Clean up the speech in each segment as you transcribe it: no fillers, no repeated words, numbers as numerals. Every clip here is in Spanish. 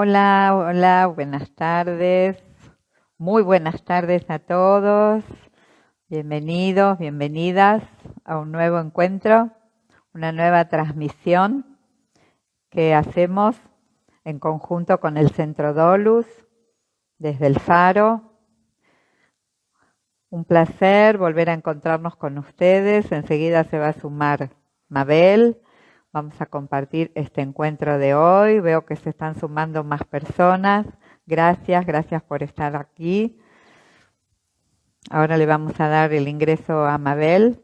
Hola, hola, buenas tardes. Muy buenas tardes a todos. Bienvenidos, bienvenidas a un nuevo encuentro, una nueva transmisión que hacemos en conjunto con el Centro Dolus desde el Faro. Un placer volver a encontrarnos con ustedes. Enseguida se va a sumar Mabel. Vamos a compartir este encuentro de hoy. Veo que se están sumando más personas. Gracias por estar aquí. Ahora le vamos a dar el ingreso a Mabel.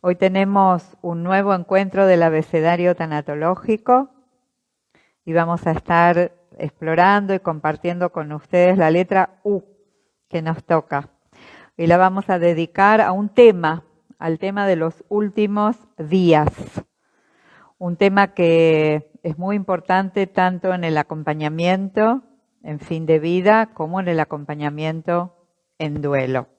Hoy tenemos un nuevo encuentro del abecedario tanatológico y vamos a estar explorando y compartiendo con ustedes la letra U que nos toca. Y la vamos a dedicar a un tema, al tema de los últimos días. Un tema que es muy importante tanto en el acompañamiento en fin de vida como en el acompañamiento en duelo.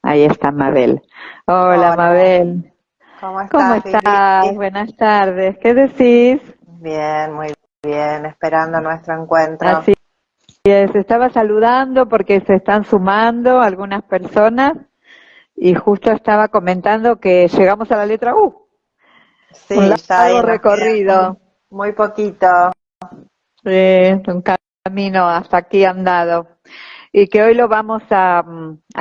Ahí está Mabel. Hola, Mabel. ¿Cómo ¿Cómo estás, estás? Vivi? Buenas tardes. ¿Qué decís? Bien, muy bien, esperando nuestro encuentro. Así es, estaba saludando porque se están sumando algunas personas y justo estaba comentando que llegamos a la letra U. Un Sí, ya largo ahí nos queda recorrido, muy poquito. un camino hasta aquí andado. Y que hoy lo vamos a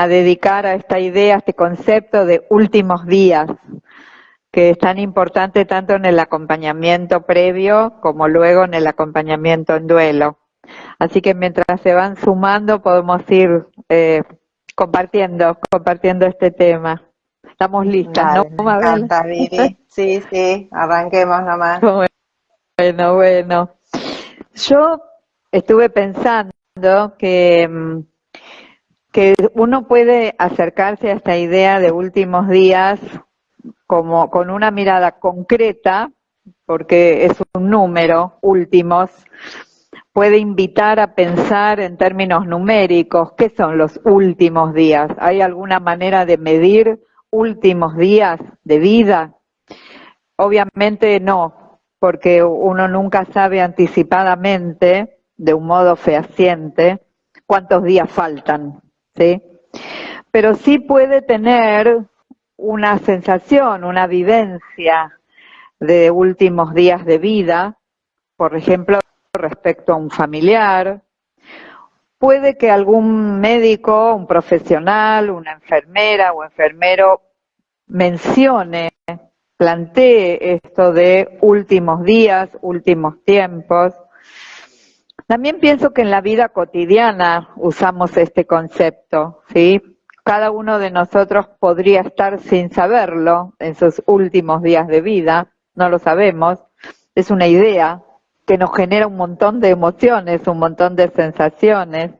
dedicar a esta idea, a este concepto de últimos días, que es tan importante tanto en el acompañamiento previo como luego en el acompañamiento en duelo. Así que mientras se van sumando podemos ir compartiendo este tema. Estamos listas, ¿no, Dale, me Mabel? encanta, Vivi. Sí, arranquemos nomás. Bueno. Yo estuve pensando que uno puede acercarse a esta idea de últimos días como con una mirada concreta, porque es un número, últimos, puede invitar a pensar en términos numéricos. ¿Qué son los últimos días? ¿Hay alguna manera de medir últimos días de vida? Obviamente no, porque uno nunca sabe anticipadamente, de un modo fehaciente, cuántos días faltan, ¿sí? Pero sí puede tener una sensación, una vivencia de últimos días de vida, por ejemplo, respecto a un familiar. Puede que algún médico, un profesional, una enfermera o enfermero mencione, plantee esto de últimos días, últimos tiempos. También pienso que en la vida cotidiana usamos este concepto, ¿sí? Cada uno de nosotros podría estar sin saberlo en sus últimos días de vida, no lo sabemos, es una idea que nos genera un montón de emociones, un montón de sensaciones.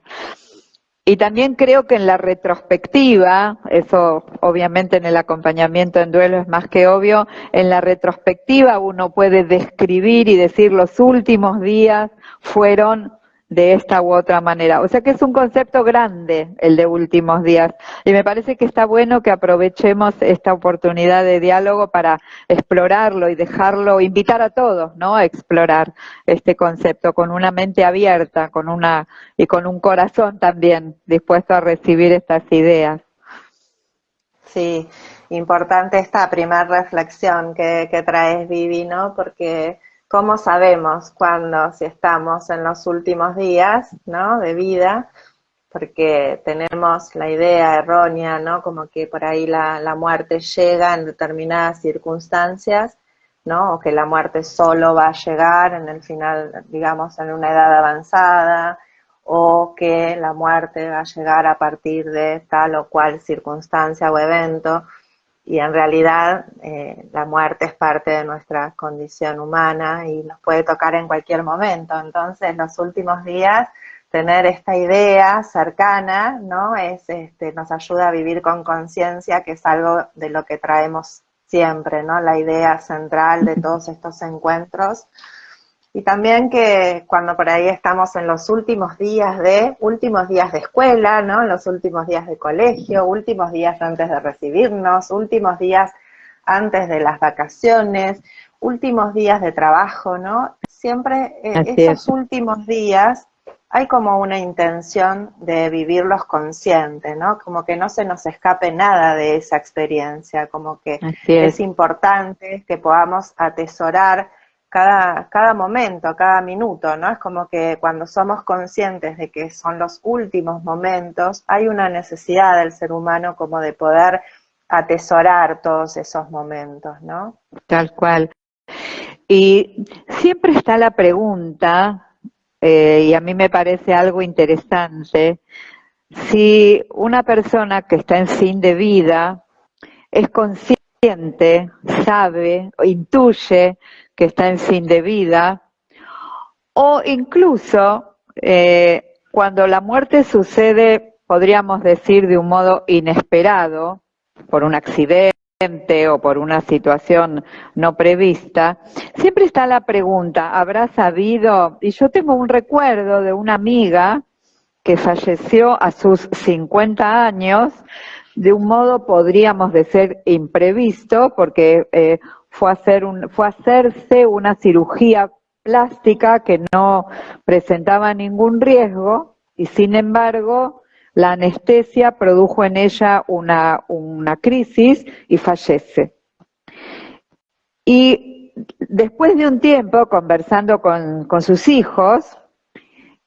Y también creo que en la retrospectiva, eso obviamente en el acompañamiento en duelo es más que obvio, en la retrospectiva uno puede describir y decir los últimos días fueron de esta u otra manera. O sea que es un concepto grande el de últimos días y me parece que está bueno que aprovechemos esta oportunidad de diálogo para explorarlo y dejarlo, invitar a todos, ¿no?, a explorar este concepto con una mente abierta, y con un corazón también dispuesto a recibir estas ideas. Sí, importante esta primera reflexión que traes, Vivi, ¿no? Porque ¿cómo sabemos cuándo, si estamos en los últimos días, ¿no?, de vida? Porque tenemos la idea errónea, ¿no?, como que por ahí la muerte llega en determinadas circunstancias, ¿no?, o que la muerte solo va a llegar en el final, digamos, en una edad avanzada, o que la muerte va a llegar a partir de tal o cual circunstancia o evento, y en realidad la muerte es parte de nuestra condición humana y nos puede tocar en cualquier momento. Entonces, los últimos días, tener esta idea cercana, ¿no?, nos ayuda a vivir con conciencia, que es algo de lo que traemos siempre, ¿no?, la idea central de todos estos encuentros. Y también que cuando por ahí estamos en los últimos días de escuela, ¿no?, los últimos días de colegio, últimos días antes de recibirnos, últimos días antes de las vacaciones, últimos días de trabajo, ¿no? Siempre Así es. esos últimos días hay como una intención de vivirlos consciente, ¿no? Como que no se nos escape nada de esa experiencia, como que Así es es. importante que podamos atesorar cada momento, cada minuto, ¿no? Es como que cuando somos conscientes de que son los últimos momentos, hay una necesidad del ser humano como de poder atesorar todos esos momentos, ¿no? Tal cual. Y siempre está la pregunta, y a mí me parece algo interesante, si una persona que está en fin de vida es consciente, sabe, o intuye que está en fin de vida, o incluso cuando la muerte sucede, podríamos decir, de un modo inesperado, por un accidente o por una situación no prevista, siempre está la pregunta, ¿habrá sabido? Y yo tengo un recuerdo de una amiga que falleció a sus 50 años, de un modo podríamos decir imprevisto, porque fue a hacerse una cirugía plástica que no presentaba ningún riesgo y sin embargo la anestesia produjo en ella una crisis y fallece. Y después de un tiempo conversando con sus hijos,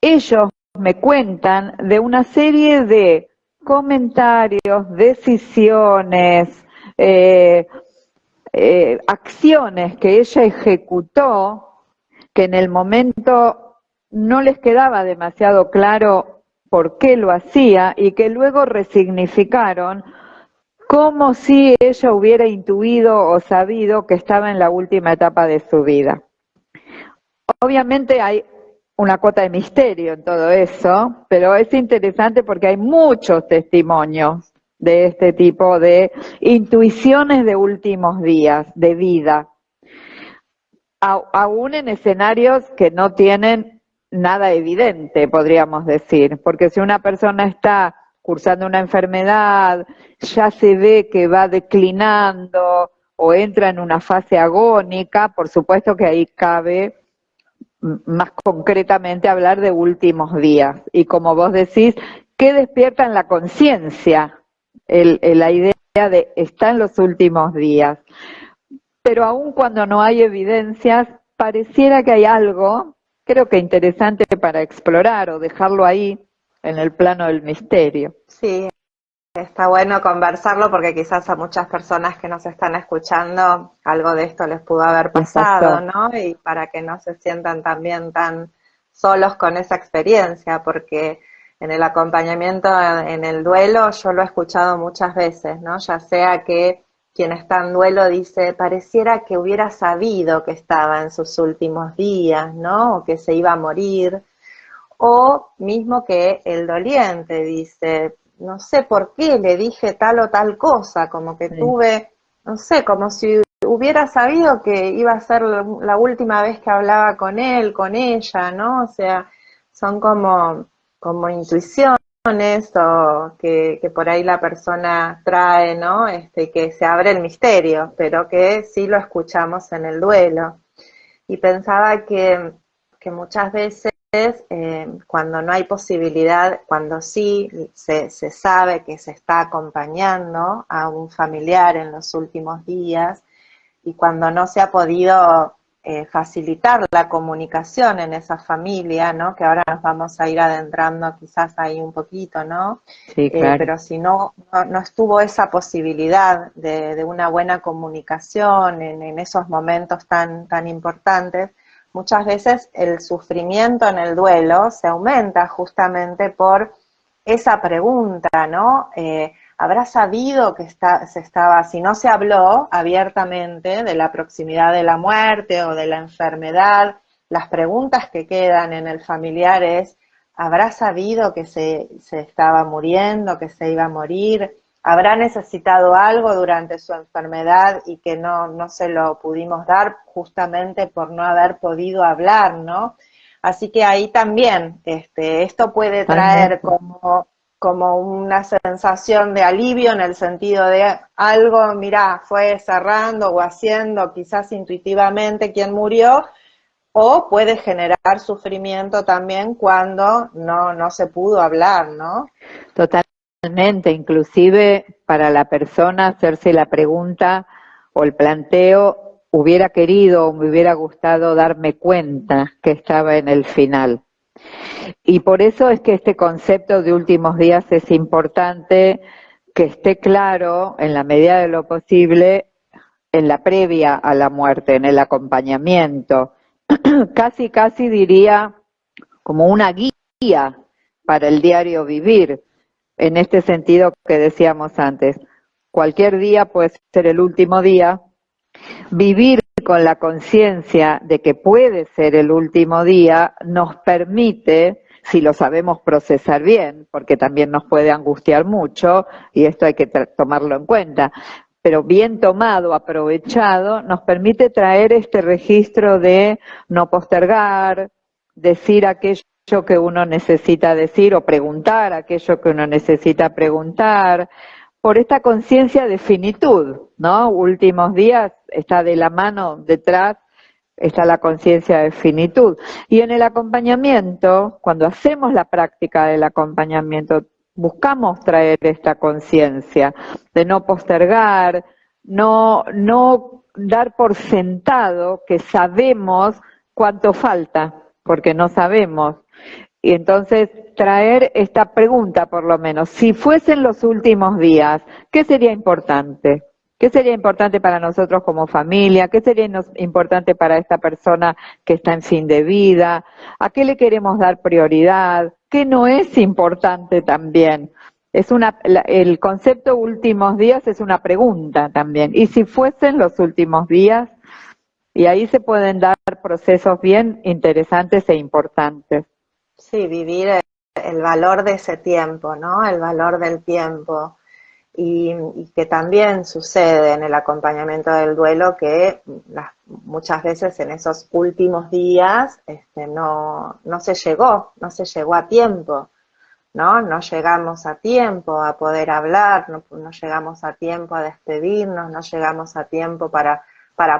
ellos me cuentan de una serie de comentarios, decisiones, acciones que ella ejecutó, que en el momento no les quedaba demasiado claro por qué lo hacía y que luego resignificaron como si ella hubiera intuido o sabido que estaba en la última etapa de su vida. Obviamente hay una cuota de misterio en todo eso, pero es interesante porque hay muchos testimonios de este tipo de intuiciones de últimos días de vida, aún en escenarios que no tienen nada evidente, podríamos decir, porque si una persona está cursando una enfermedad, ya se ve que va declinando o entra en una fase agónica, por supuesto que ahí cabe más concretamente hablar de últimos días. Y como vos decís, ¿qué despierta en la conciencia la idea de está en los últimos días? Pero aun cuando no hay evidencias, pareciera que hay algo, creo que interesante para explorar o dejarlo ahí en el plano del misterio. Sí, está bueno conversarlo porque quizás a muchas personas que nos están escuchando algo de esto les pudo haber Les pasado, pasó. ¿no? Y para que no se sientan también tan solos con esa experiencia, porque en el acompañamiento, en el duelo, yo lo he escuchado muchas veces, ¿no? Ya sea que quien está en duelo dice, pareciera que hubiera sabido que estaba en sus últimos días, ¿no? O que se iba a morir. O mismo que el doliente dice, no sé por qué le dije tal o tal cosa, como que Sí, tuve, no sé, como si hubiera sabido que iba a ser la última vez que hablaba con él, con ella, ¿no? O sea, son como intuiciones o que por ahí la persona trae, ¿no? Que se abre el misterio, pero que sí lo escuchamos en el duelo. Y pensaba que muchas veces cuando no hay posibilidad, cuando sí se sabe que se está acompañando a un familiar en los últimos días y cuando no se ha podido facilitar la comunicación en esa familia, ¿no? Que ahora nos vamos a ir adentrando quizás ahí un poquito, ¿no? sí, claro. Pero si no estuvo esa posibilidad de una buena comunicación en esos momentos tan importantes, muchas veces el sufrimiento en el duelo se aumenta justamente por esa pregunta, ¿no? ¿Habrá sabido que si no se habló abiertamente de la proximidad de la muerte o de la enfermedad, las preguntas que quedan en el familiar es, ¿habrá sabido que se estaba muriendo, que se iba a morir? ¿Habrá necesitado algo durante su enfermedad y que no se lo pudimos dar justamente por no haber podido hablar, ¿no? Así que ahí también, esto puede traer Totalmente. como como una sensación de alivio en el sentido de algo, mirá, fue cerrando o haciendo quizás intuitivamente quien murió, o puede generar sufrimiento también cuando no se pudo hablar, ¿no? Totalmente, inclusive para la persona hacerse la pregunta o el planteo, hubiera querido o me hubiera gustado darme cuenta que estaba en el final. Y por eso es que este concepto de últimos días es importante que esté claro en la medida de lo posible en la previa a la muerte, en el acompañamiento. Casi diría como una guía para el diario vivir, en este sentido que decíamos antes. Cualquier día puede ser el último día. Vivir con la conciencia de que puede ser el último día nos permite, si lo sabemos procesar bien, porque también nos puede angustiar mucho, y esto hay que tomarlo en cuenta, pero bien tomado, aprovechado, nos permite traer este registro de no postergar, decir aquello que uno necesita decir o preguntar aquello que uno necesita preguntar, por esta conciencia de finitud, ¿no? Últimos días está de la mano detrás, está la conciencia de finitud. Y en el acompañamiento, cuando hacemos la práctica del acompañamiento, buscamos traer esta conciencia de no postergar, no dar por sentado que sabemos cuánto falta, porque no sabemos. Y entonces traer esta pregunta, por lo menos, si fuesen los últimos días, ¿qué sería importante? ¿Qué sería importante para nosotros como familia? ¿Qué sería importante para esta persona que está en fin de vida? ¿A qué le queremos dar prioridad? ¿Qué no es importante también? El concepto últimos días es una pregunta también. ¿Y si fuesen los últimos días? Y ahí se pueden dar procesos bien interesantes e importantes. Sí, vivir el valor de ese tiempo, ¿no? El valor del tiempo. Y que también sucede en el acompañamiento del duelo que muchas veces en esos últimos días no se llegó a tiempo, ¿no? No llegamos a tiempo a poder hablar, no llegamos a tiempo a despedirnos, no llegamos a tiempo para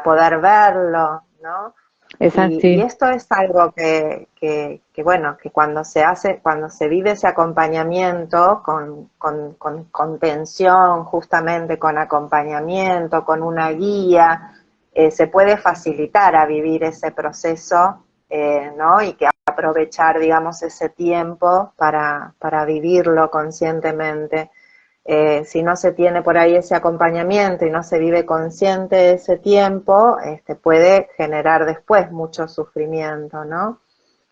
poder verlo, ¿no? Es Y así. esto es algo que bueno, que cuando se vive ese acompañamiento con contención, justamente con acompañamiento, con una guía, se puede facilitar a vivir ese proceso, ¿no? Y que aprovechar, digamos, ese tiempo para vivirlo conscientemente. Si no se tiene por ahí ese acompañamiento y no se vive consciente de ese tiempo, puede generar después mucho sufrimiento, ¿no?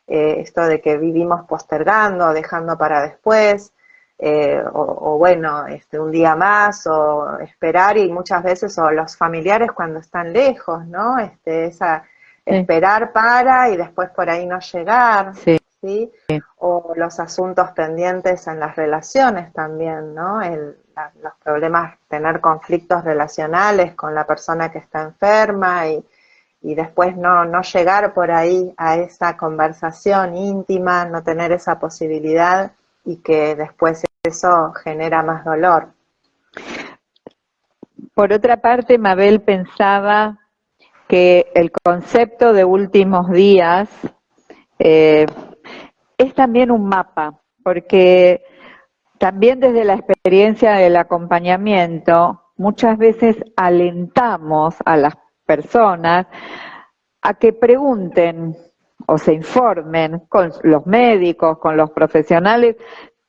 Esto de que vivimos postergando, dejando para después, o bueno, un día más, o esperar, y muchas veces, o los familiares cuando están lejos, ¿no? Sí, Esperar para y después por ahí no llegar, sí. ¿sí? O los asuntos pendientes en las relaciones también, ¿no? Los problemas, tener conflictos relacionales con la persona que está enferma y después no llegar por ahí a esa conversación íntima, no tener esa posibilidad y que después eso genera más dolor. Por otra parte, Mabel pensaba que el concepto de últimos días eh, es también un mapa, porque también desde la experiencia del acompañamiento, muchas veces alentamos a las personas a que pregunten o se informen con los médicos, con los profesionales,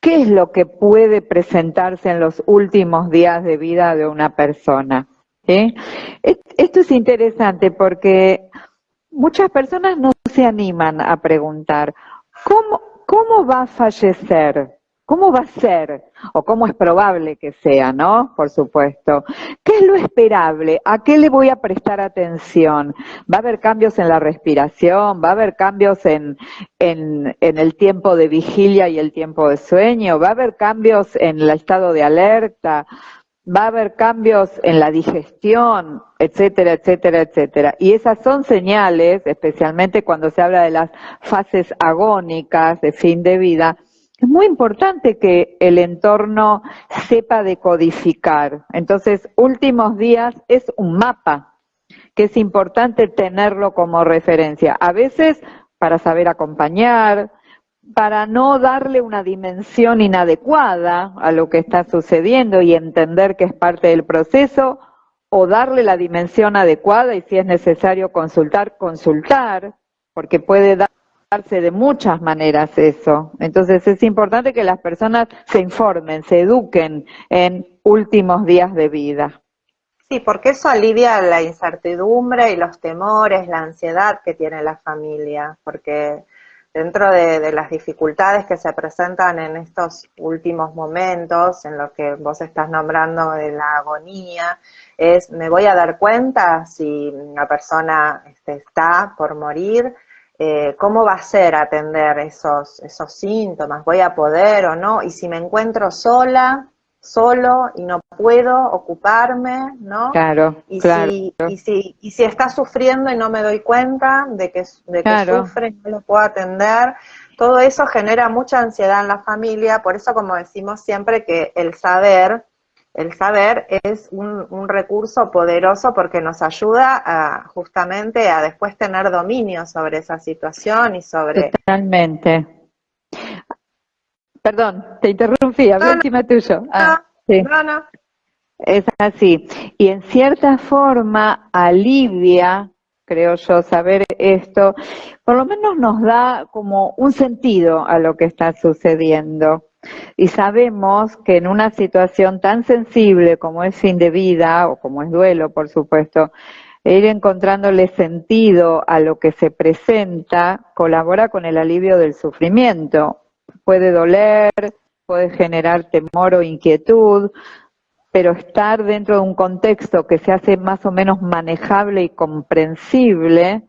qué es lo que puede presentarse en los últimos días de vida de una persona. ¿Sí? Esto es interesante porque muchas personas no se animan a preguntar, ¿cómo va a fallecer? ¿Cómo va a ser? O cómo es probable que sea, ¿no? Por supuesto. ¿Qué es lo esperable? ¿A qué le voy a prestar atención? ¿Va a haber cambios en la respiración? ¿Va a haber cambios en el tiempo de vigilia y el tiempo de sueño? ¿Va a haber cambios en el estado de alerta? ¿Va a haber cambios en la digestión, etcétera, etcétera, etcétera? Y esas son señales, especialmente cuando se habla de las fases agónicas de fin de vida, es muy importante que el entorno sepa decodificar. Entonces, últimos días es un mapa, que es importante tenerlo como referencia. A veces para saber acompañar, para no darle una dimensión inadecuada a lo que está sucediendo y entender que es parte del proceso, o darle la dimensión adecuada y si es necesario consultar, porque puede darse de muchas maneras eso. Entonces es importante que las personas se informen, se eduquen en últimos días de vida. Sí, porque eso alivia la incertidumbre y los temores, la ansiedad que tiene la familia, porque dentro de las dificultades que se presentan en estos últimos momentos, en lo que vos estás nombrando de la agonía, es me voy a dar cuenta si una persona está por morir, cómo va a ser atender esos síntomas, voy a poder o no, y si me encuentro solo y no puedo ocuparme, ¿no? Claro, Y claro, si está sufriendo y no me doy cuenta de que claro. sufre y no lo puedo atender, todo eso genera mucha ansiedad en la familia, por eso como decimos siempre que el saber es un recurso poderoso porque nos ayuda justamente a después tener dominio sobre esa situación y sobre... Totalmente. Perdón, te interrumpí, hablé No, no, encima tuyo. no, Sí, no, no. es así. Y en cierta forma alivia, creo yo, saber esto, por lo menos nos da como un sentido a lo que está sucediendo. Y sabemos que en una situación tan sensible como es fin de vida, o como es duelo, por supuesto, ir encontrándole sentido a lo que se presenta colabora con el alivio del sufrimiento. Puede doler, puede generar temor o inquietud, pero estar dentro de un contexto que se hace más o menos manejable y comprensible,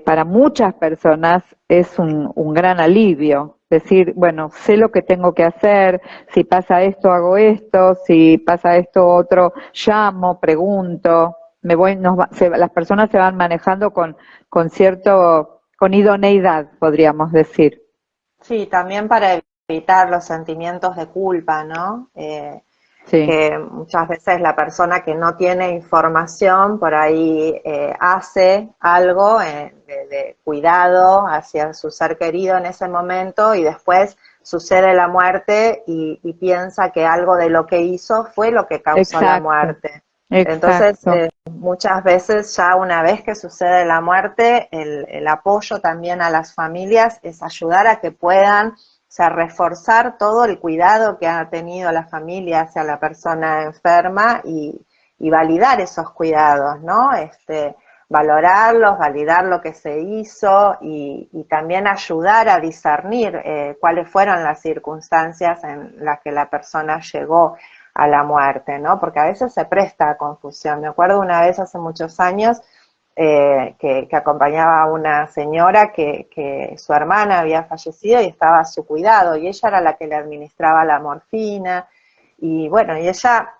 para muchas personas es un gran alivio. Decir, bueno, sé lo que tengo que hacer, si pasa esto hago esto, si pasa esto otro, llamo, pregunto, las personas se van manejando con idoneidad, podríamos decir. Sí, también para evitar los sentimientos de culpa, ¿no? Sí, Que muchas veces la persona que no tiene información por ahí hace algo de cuidado hacia su ser querido en ese momento y después sucede la muerte y piensa que algo de lo que hizo fue lo que causó la exacto, muerte. Entonces, exacto. muchas veces ya una vez que sucede la muerte, el apoyo también a las familias es ayudar a que puedan, o sea, reforzar todo el cuidado que ha tenido la familia hacia la persona enferma y validar esos cuidados, ¿no? Valorarlos, validar lo que se hizo y también ayudar a discernir cuáles fueron las circunstancias en las que la persona llegó a la muerte, ¿no? Porque a veces se presta a confusión. Me acuerdo una vez hace muchos años que acompañaba a una señora que su hermana había fallecido y estaba a su cuidado y ella era la que le administraba la morfina y bueno, y ella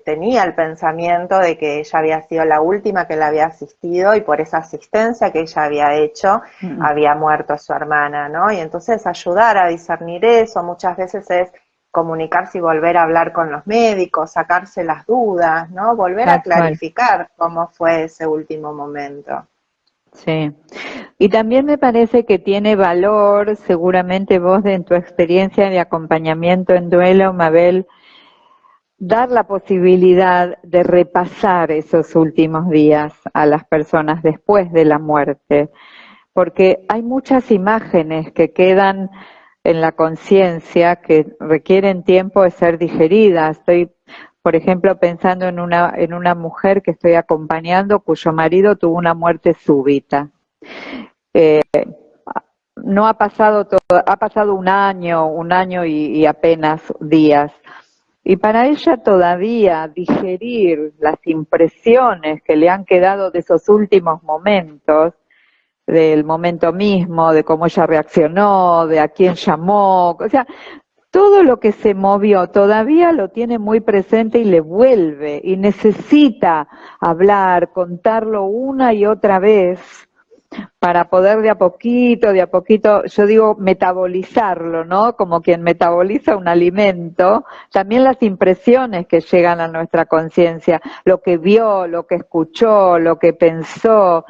tenía el pensamiento de que ella había sido la última que la había asistido y por esa asistencia que ella había hecho había muerto su hermana, ¿no? Y entonces ayudar a discernir eso muchas veces es comunicarse y volver a hablar con los médicos, sacarse las dudas, ¿no? Volver a Tal cual. clarificar cómo fue ese último momento. Sí. Y también me parece que tiene valor, seguramente vos en tu experiencia de acompañamiento en duelo, Mabel, dar la posibilidad de repasar esos últimos días a las personas después de la muerte, porque hay muchas imágenes que quedan en la conciencia que requieren tiempo de ser digeridas. Estoy, por ejemplo, pensando en una mujer que estoy acompañando cuyo marido tuvo una muerte súbita. Eh, no ha pasado todo, ha pasado un año y apenas días. Y para ella todavía digerir las impresiones que le han quedado de esos últimos momentos, del momento mismo, de cómo ella reaccionó, de a quién llamó, o sea, todo lo que se movió todavía lo tiene muy presente y le vuelve y necesita hablar, contarlo una y otra vez para poder de a poquito, yo digo metabolizarlo, ¿no? Como quien metaboliza un alimento, también las impresiones que llegan a nuestra conciencia, lo que vio, lo que escuchó, lo que pensó,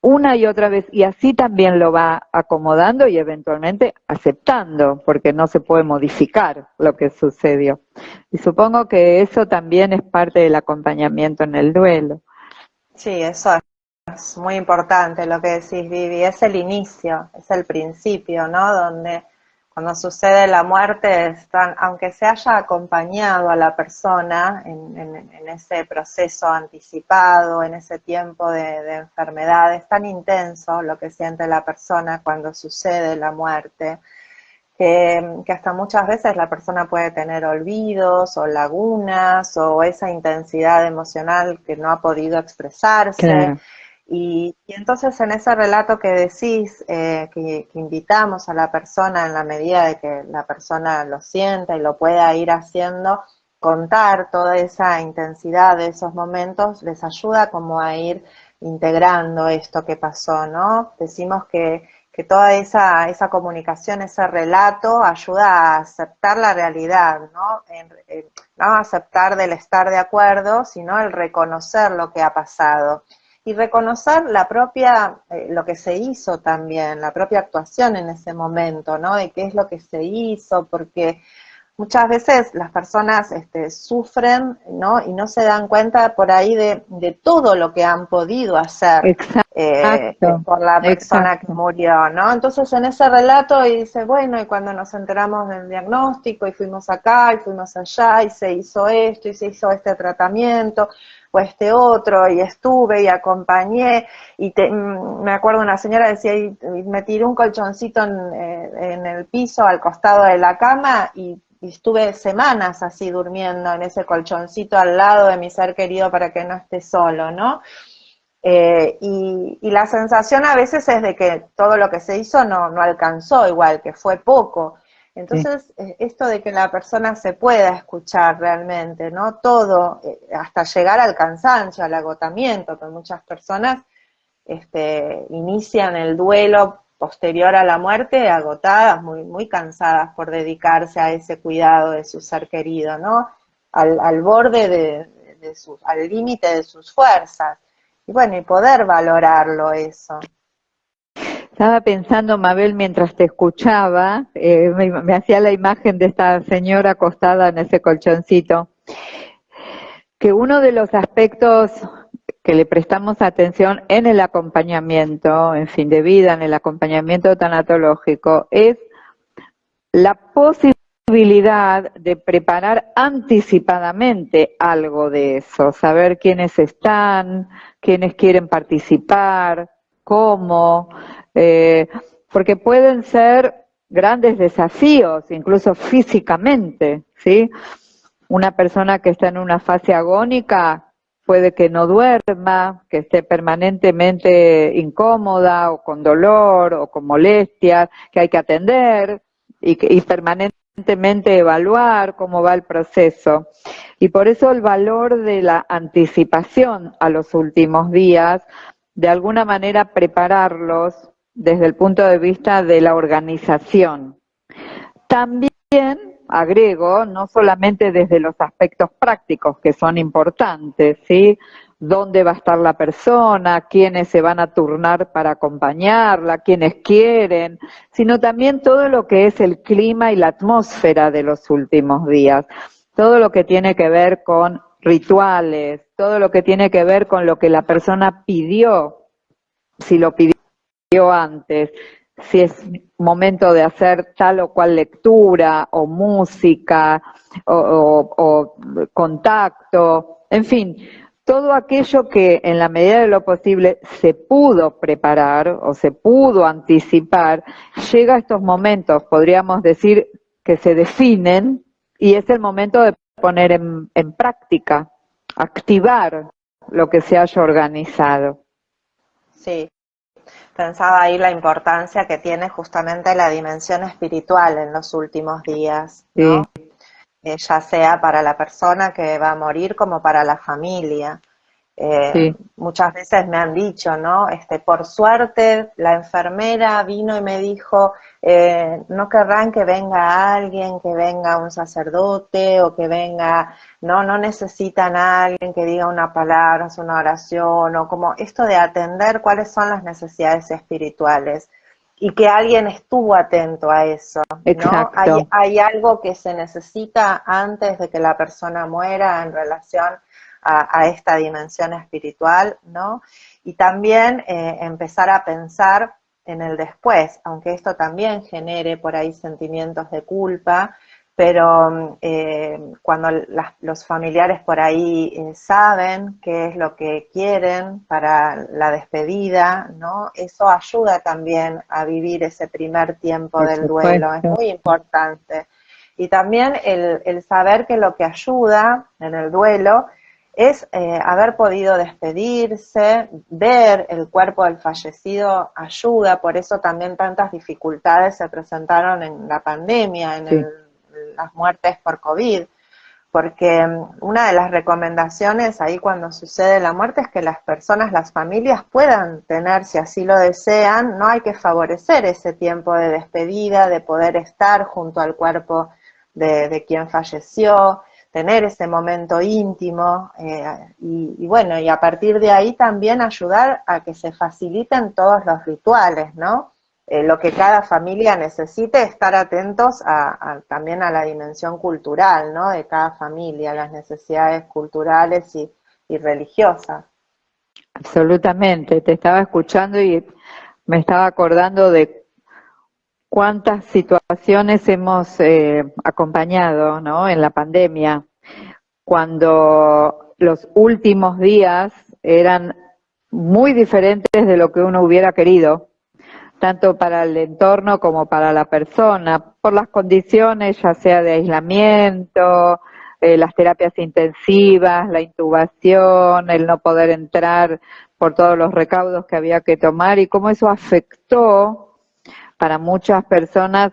una y otra vez, y así también lo va acomodando y eventualmente aceptando, porque no se puede modificar lo que sucedió. Y supongo que eso también es parte del acompañamiento en el duelo. Sí, eso es muy importante lo que decís, Vivi, es el inicio, es el principio, ¿no? Donde cuando sucede la muerte, están, aunque se haya acompañado a la persona en ese proceso anticipado, en ese tiempo de enfermedad, es tan intenso lo que siente la persona cuando sucede la muerte, que hasta muchas veces la persona puede tener olvidos o lagunas o esa intensidad emocional que no ha podido expresarse. Claro. Y entonces en ese relato que decís, que invitamos a la persona en la medida de que la persona lo sienta y lo pueda ir haciendo, contar toda esa intensidad de esos momentos les ayuda como a ir integrando esto que pasó, ¿no? Decimos que toda esa comunicación, ese relato, ayuda a aceptar la realidad, ¿no? No aceptar del estar de acuerdo, sino el reconocer lo que ha pasado. Y reconocer la propia, lo que se hizo también, la propia actuación en ese momento, ¿no? De qué es lo que se hizo, porque muchas veces las personas sufren, ¿no? Y no se dan cuenta por ahí de todo lo que han podido hacer Exacto, por la persona que exacto. murió, ¿no? Entonces en ese relato y dice, bueno, y cuando nos enteramos del diagnóstico y fuimos acá y fuimos allá y se hizo esto y se hizo este tratamiento o este otro y estuve y acompañé y me acuerdo una señora decía, y me tiró un colchoncito en el piso al costado de la cama y estuve semanas así durmiendo en ese colchoncito al lado de mi ser querido para que no esté solo, ¿no? Y la sensación a veces es de que todo lo que se hizo no alcanzó igual, que fue poco. Sí. Entonces, esto de que la persona se pueda escuchar realmente, ¿no? Todo, hasta llegar al cansancio, al agotamiento, que muchas personas inician el duelo posterior a la muerte agotadas, muy, muy cansadas por dedicarse a ese cuidado de su ser querido, ¿no? Al borde al límite de sus fuerzas. Y bueno, y poder valorarlo eso. Estaba pensando, Mabel, mientras te escuchaba, me hacía la imagen de esta señora acostada en ese colchoncito, que uno de los aspectos que le prestamos atención en el acompañamiento, en fin de vida, en el acompañamiento tanatológico, es la posibilidad de preparar anticipadamente algo de eso, saber quiénes están, quiénes quieren participar, cómo, eh, porque pueden ser grandes desafíos, incluso físicamente, ¿sí? Una persona que está en una fase agónica puede que no duerma, que esté permanentemente incómoda o con dolor o con molestias, que hay que atender y permanentemente evaluar cómo va el proceso. Y por eso el valor de la anticipación a los últimos días, de alguna manera prepararlos desde el punto de vista de la organización. También agrego, no solamente desde los aspectos prácticos que son importantes, ¿sí? Dónde va a estar la persona, quiénes se van a turnar para acompañarla, quiénes quieren, sino también todo lo que es el clima y la atmósfera de los últimos días, todo lo que tiene que ver con rituales, todo lo que tiene que ver con lo que la persona pidió, si lo pidió antes, si es momento de hacer tal o cual lectura o música o contacto, en fin, todo aquello que en la medida de lo posible se pudo preparar o se pudo anticipar, llega a estos momentos, podríamos decir, que se definen y es el momento de poner en práctica, activar lo que se haya organizado. Sí, pensaba ahí la importancia que tiene justamente la dimensión espiritual en los últimos días, Sí, ¿no? Ya sea para la persona que va a morir como para la familia. Sí, Muchas veces me han dicho, ¿no? Por suerte la enfermera vino y me dijo, no querrán que venga alguien, que venga un sacerdote o que venga, no necesitan a alguien que diga una palabra, una oración, o como esto de atender cuáles son las necesidades espirituales y que alguien estuvo atento a eso, ¿no? exacto. Hay algo que se necesita antes de que la persona muera en relación a esta dimensión espiritual, ¿no? Y también empezar a pensar en el después, aunque esto también genere por ahí sentimientos de culpa, pero cuando los familiares por ahí saben qué es lo que quieren para la despedida, ¿no? Eso ayuda también a vivir ese primer tiempo Por del duelo, es supuesto. muy importante. Y también el saber que lo que ayuda en el duelo es haber podido despedirse, ver el cuerpo del fallecido ayuda, por eso también tantas dificultades se presentaron en la pandemia, Sí, las muertes por COVID, porque una de las recomendaciones ahí cuando sucede la muerte es que las personas, las familias puedan tener, si así lo desean, no hay que favorecer ese tiempo de despedida, de poder estar junto al cuerpo de quien falleció, tener ese momento íntimo y bueno, y a partir de ahí también ayudar a que se faciliten todos los rituales, ¿no? Lo que cada familia necesite, estar atentos también a la dimensión cultural, ¿no? De cada familia, las necesidades culturales y religiosas. absolutamente. Te estaba escuchando y me estaba acordando de cuántas situaciones hemos acompañado, ¿no? En la pandemia, cuando los últimos días eran muy diferentes de lo que uno hubiera querido, tanto para el entorno como para la persona, por las condiciones, ya sea de aislamiento, las terapias intensivas, la intubación, el no poder entrar por todos los recaudos que había que tomar y cómo eso afectó para muchas personas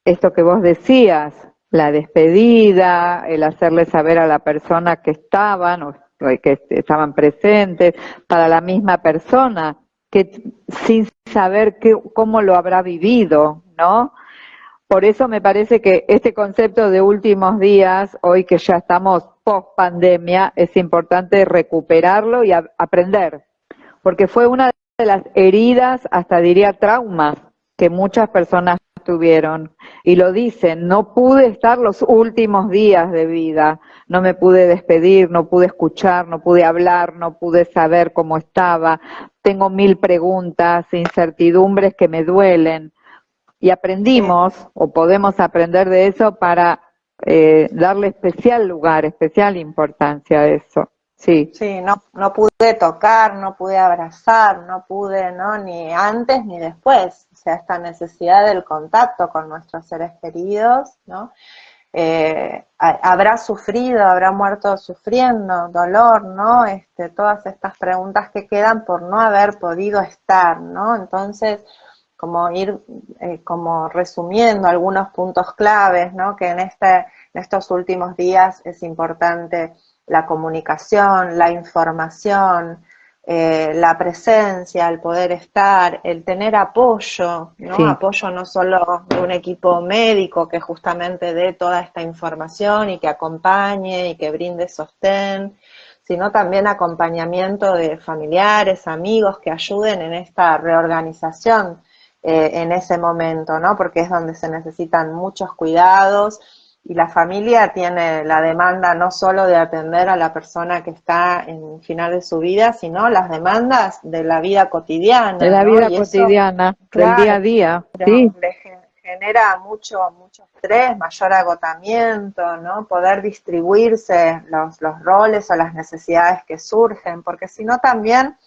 esto que vos decías, la despedida, el hacerle saber a la persona que estaban o que estaban presentes, para la misma persona que sin saber cómo lo habrá vivido, ¿no? Por eso me parece que este concepto de últimos días, hoy que ya estamos post pandemia, es importante recuperarlo y aprender, porque fue una de las heridas, hasta diría traumas, que muchas personas tuvieron. Y lo dicen, no pude estar los últimos días de vida, no me pude despedir, no pude escuchar, no pude hablar, no pude saber cómo estaba, tengo mil preguntas, incertidumbres que me duelen. Y Sí. aprendimos, o podemos aprender de eso para darle especial lugar, especial importancia a eso. Sí, Sí, no pude tocar, no pude abrazar, no pude, ¿no? Ni antes ni después. O sea, esta necesidad del contacto con nuestros seres queridos, ¿no? Habrá sufrido, habrá muerto sufriendo, dolor, ¿no? Todas estas preguntas que quedan por no haber podido estar, ¿no? Entonces, como ir como resumiendo algunos puntos claves, ¿no? Que en estos últimos días es importante la comunicación, la información, la presencia, el poder estar, el tener apoyo, ¿no? sí. Apoyo no solo de un equipo médico que justamente dé toda esta información y que acompañe y que brinde sostén, sino también acompañamiento de familiares, amigos que ayuden en esta reorganización en ese momento, ¿no? Porque es donde se necesitan muchos cuidados y la familia tiene la demanda no solo de atender a la persona que está en el final de su vida, sino las demandas de la vida De cotidiana, la ¿no? vida Y eso, cotidiana, del día claro, a día, sí, le genera mucho estrés, mayor agotamiento, ¿no? Poder distribuirse los roles o las necesidades que surgen, porque si no también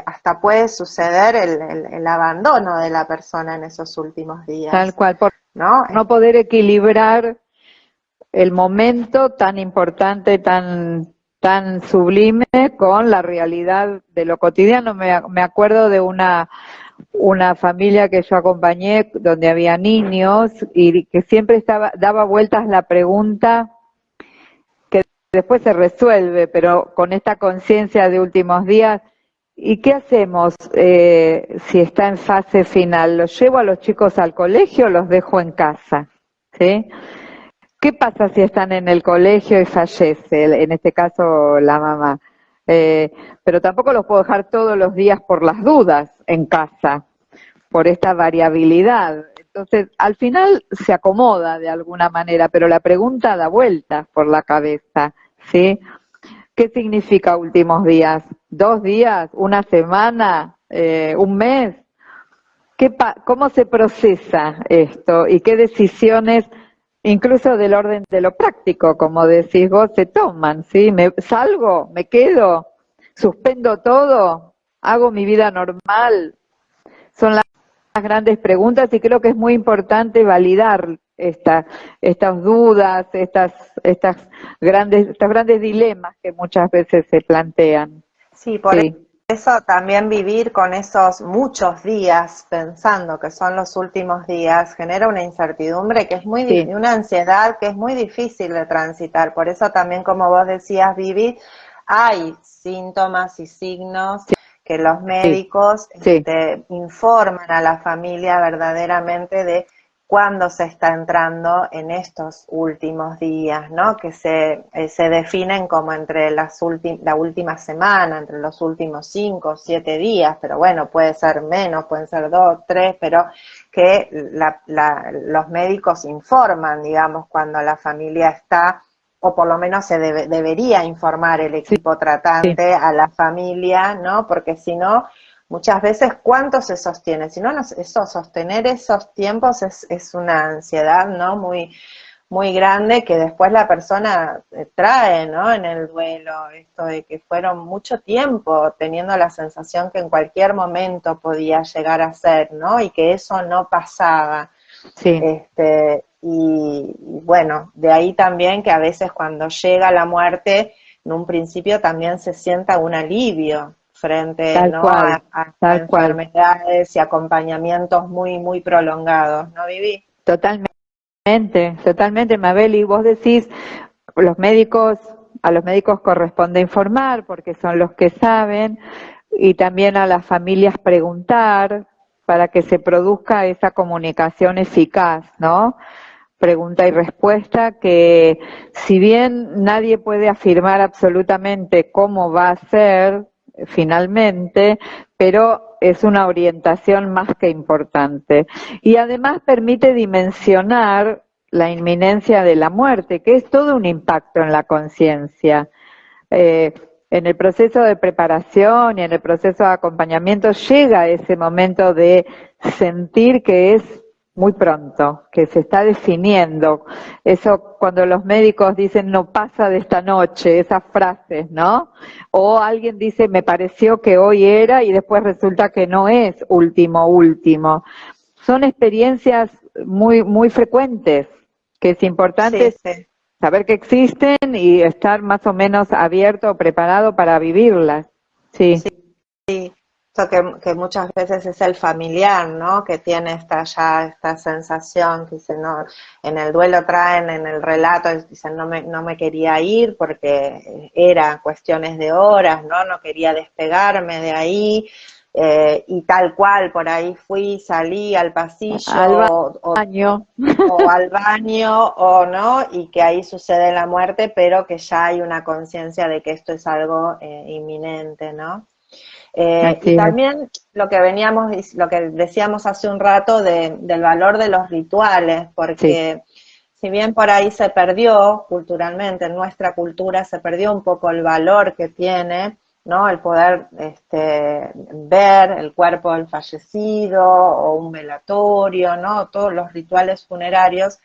hasta puede suceder el abandono de la persona en esos últimos tal días, cual, por ¿no? no poder equilibrar el momento tan importante, tan sublime con la realidad de lo cotidiano. Me acuerdo de una familia que yo acompañé donde había niños y que siempre daba vueltas la pregunta después se resuelve, pero con esta conciencia de últimos días. ¿Y qué hacemos si está en fase final? ¿Los llevo a los chicos al colegio o los dejo en casa? ¿Sí? ¿Qué pasa si están en el colegio y fallece, en este caso la mamá? Pero tampoco los puedo dejar todos los días por las dudas en casa, por esta variabilidad. Entonces, al final se acomoda de alguna manera, pero la pregunta da vueltas por la cabeza, ¿sí? ¿Qué significa últimos días? ¿2 días? ¿Una semana? ¿Un mes? ¿Cómo se procesa esto? ¿Y qué decisiones, incluso del orden de lo práctico, como decís vos, se toman? ¿Sí? ¿Salgo? ¿Me quedo? ¿Suspendo todo? ¿Hago mi vida normal? Son las grandes preguntas y creo que es muy importante validar estas dudas, estos grandes dilemas que muchas veces se plantean. Sí, por eso también vivir con esos muchos días pensando que son los últimos días genera una incertidumbre que es Sí, una ansiedad que es muy difícil de transitar. Por eso también, como vos decías, Vivi, hay síntomas y signos que los sí, médicos sí, informan a la familia verdaderamente de cuándo se está entrando en estos últimos días, ¿no? Que se definen como entre la última semana, entre los últimos 5 o 7 días, pero bueno, puede ser menos, pueden ser 2, 3, pero que los médicos informan, digamos, cuando la familia está, o por lo menos debería informar el sí, equipo sí, tratante a la familia, ¿no? Porque si no, muchas veces, ¿cuánto se sostiene? Si no, sostener esos tiempos es una ansiedad, ¿no? Muy, muy grande que después la persona trae, ¿no? En el duelo, esto de que fueron mucho tiempo teniendo la sensación que en cualquier momento podía llegar a ser, ¿no? Y que eso no pasaba. sí, Y bueno, de ahí también que a veces cuando llega la muerte, en un principio también se sienta un alivio frente, tal ¿no? cual, a tal cual. enfermedades y acompañamientos muy, muy prolongados, ¿no, Vivi? Totalmente, totalmente, Mabel. Y vos decís, los médicos, a los médicos corresponde informar porque son los que saben, y también a las familias preguntar para que se produzca esa comunicación eficaz, ¿no? Pregunta y respuesta que, si bien nadie puede afirmar absolutamente cómo va a ser finalmente, pero es una orientación más que importante. Y además permite dimensionar la inminencia de la muerte, que es todo un impacto en la conciencia. Eh, en el proceso de preparación y en el proceso de acompañamiento llega ese momento de sentir que es muy pronto, que se está definiendo. Eso cuando los médicos dicen no pasa de esta noche, esas frases, ¿no? O alguien dice me pareció que hoy era y después resulta que no es último, último. Son experiencias muy, muy frecuentes, que es Sí, importante sí. saber que existen y estar más o menos abierto o preparado para vivirlas. Sí, Esto que muchas veces es el familiar, ¿no? Que tiene esta sensación, que dice, no, en el duelo traen, en el relato, dicen, no me quería ir porque era cuestiones de horas, ¿no? No quería despegarme de ahí, y tal cual, por ahí fui, salí al pasillo, al baño. o al baño, o no, y que ahí sucede la muerte, pero que ya hay una conciencia de que esto es algo inminente, ¿no? Y Así es. también lo que decíamos hace un rato del valor de los rituales, Sí, porque si bien por ahí se perdió culturalmente, en nuestra cultura se perdió un poco el valor que tiene, ¿no? El poder ver el cuerpo del fallecido o un velatorio, ¿no? Todos los rituales funerarios.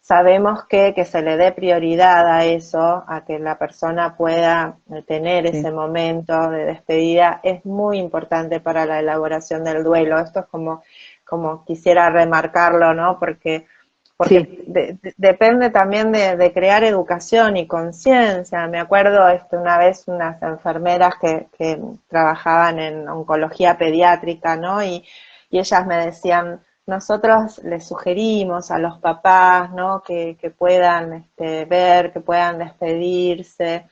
Sabemos que se le dé prioridad a eso, a que la persona pueda tener sí, ese momento de despedida, es muy importante para la elaboración del duelo. Esto es como quisiera remarcarlo, ¿no? Porque sí, depende también de crear educación y conciencia. Me acuerdo una vez unas enfermeras que trabajaban en oncología pediátrica, ¿no? Y ellas me decían, nosotros les sugerimos a los papás, ¿no? que puedan ver, que puedan despedirse.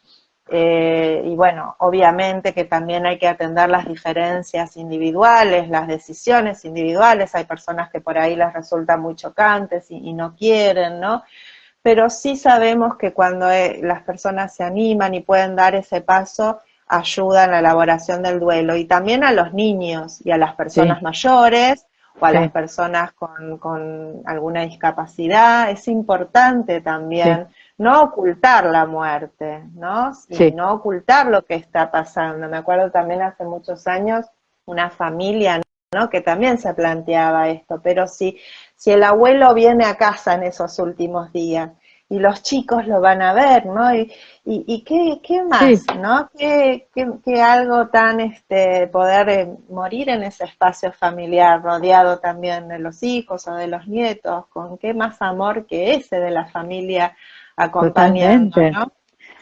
Y bueno, obviamente que también hay que atender las diferencias individuales, las decisiones individuales. Hay personas que por ahí les resulta muy chocantes y no quieren, ¿no? Pero sí sabemos que cuando las personas se animan y pueden dar ese paso, ayuda en la elaboración del duelo. Y también a los niños y a las personas mayores o a las personas con alguna discapacidad. Es importante también no ocultar la muerte, ¿no? Y no ocultar lo que está pasando. Me acuerdo también hace muchos años una familia, ¿no? Que también se planteaba esto, pero si el abuelo viene a casa en esos últimos días y los chicos lo van a ver, ¿no? Y qué más, ¿no? Que algo tan, poder morir en ese espacio familiar, rodeado también de los hijos o de los nietos, con qué más amor que ese de la familia acompañando, ¿no?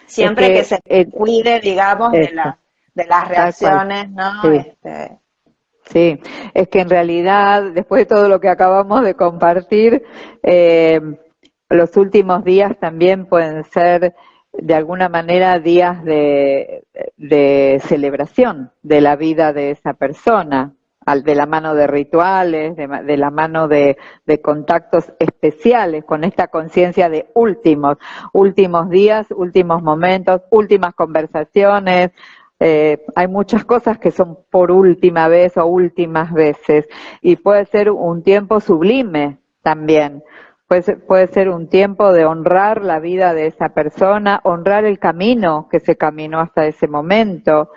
Siempre que se cuide, digamos, de las reacciones, ¿no? Sí, es que en realidad, después de todo lo que acabamos de compartir, los últimos días también pueden ser de alguna manera días de celebración de la vida de esa persona, de la mano de rituales, de la mano de contactos especiales, con esta conciencia de últimos días, últimos momentos, últimas conversaciones. Hay muchas cosas que son por última vez o últimas veces, y puede ser un tiempo sublime también. Puede ser un tiempo de honrar la vida de esa persona, honrar el camino que se caminó hasta ese momento.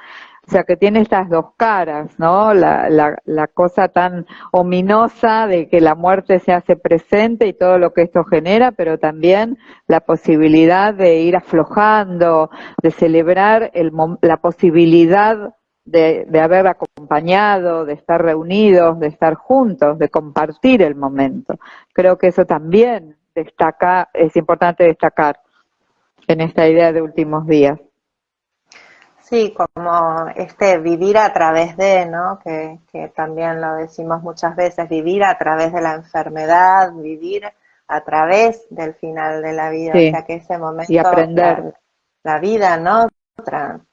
O sea, que tiene estas dos caras, ¿no? La cosa tan ominosa de que la muerte se hace presente y todo lo que esto genera, pero también la posibilidad de ir aflojando, de celebrar la posibilidad de haber acompañado, de estar reunidos, de estar juntos, de compartir el momento. Creo que eso también es importante destacar en esta idea de últimos días. Sí, como vivir a través de, ¿no? Que también lo decimos muchas veces, vivir a través de la enfermedad, vivir a través del final de la vida, o sea que ese momento, y aprender. La vida, ¿no?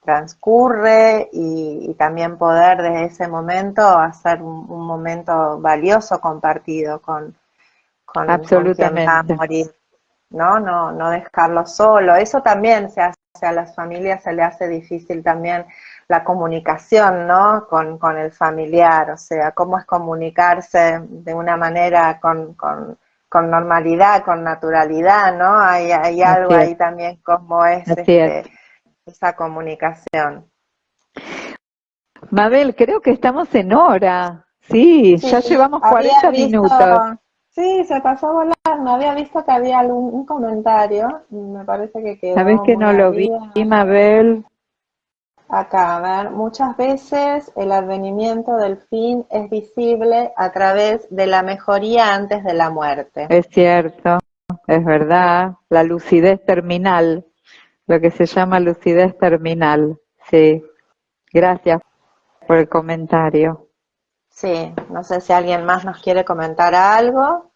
Transcurre y también poder desde ese momento hacer un momento valioso compartido con quien va a morir, ¿no? No dejarlo solo. Eso también se hace, a las familias se le hace difícil también la comunicación, ¿no? Con el familiar, o sea, cómo es comunicarse de una manera con normalidad, con naturalidad, ¿no? Hay algo ahí también como es esa comunicación. Mabel, creo que estamos en hora. Sí, ya llevamos 40 minutos. Sí, se pasó a volar. No había visto que había un comentario. Me parece que quedó. ¿Sabés que no lo vi, Mabel? Acá, a ver. Muchas veces el advenimiento del fin es visible a través de la mejoría antes de la muerte. Es cierto, es verdad. La lucidez terminal, lo que se llama lucidez terminal. Sí. Gracias por el comentario. Sí, no sé si alguien más nos quiere comentar algo.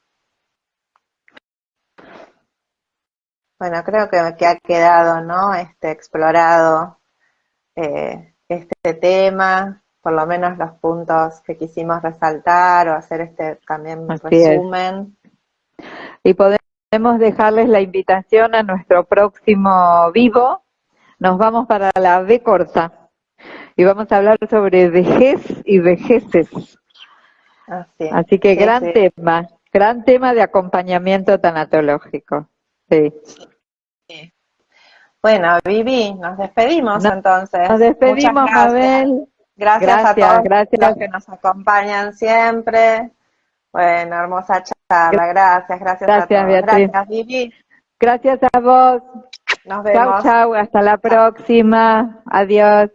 Bueno, creo que ha quedado, ¿no? Explorado este tema, por lo menos los puntos que quisimos resaltar o hacer también resumen. Y podemos dejarles la invitación a nuestro próximo vivo. Nos vamos para la B corta y vamos a hablar sobre vejez y vejeces. Así que gran tema de acompañamiento tanatológico. Sí. Bueno, Vivi, nos despedimos entonces. Nos despedimos, Mabel. Gracias a todos los que nos acompañan siempre. Bueno, hermosa charla, gracias a todos. Beatriz. Gracias, Vivi. Gracias a vos. Nos vemos. Chau, hasta la próxima. Adiós.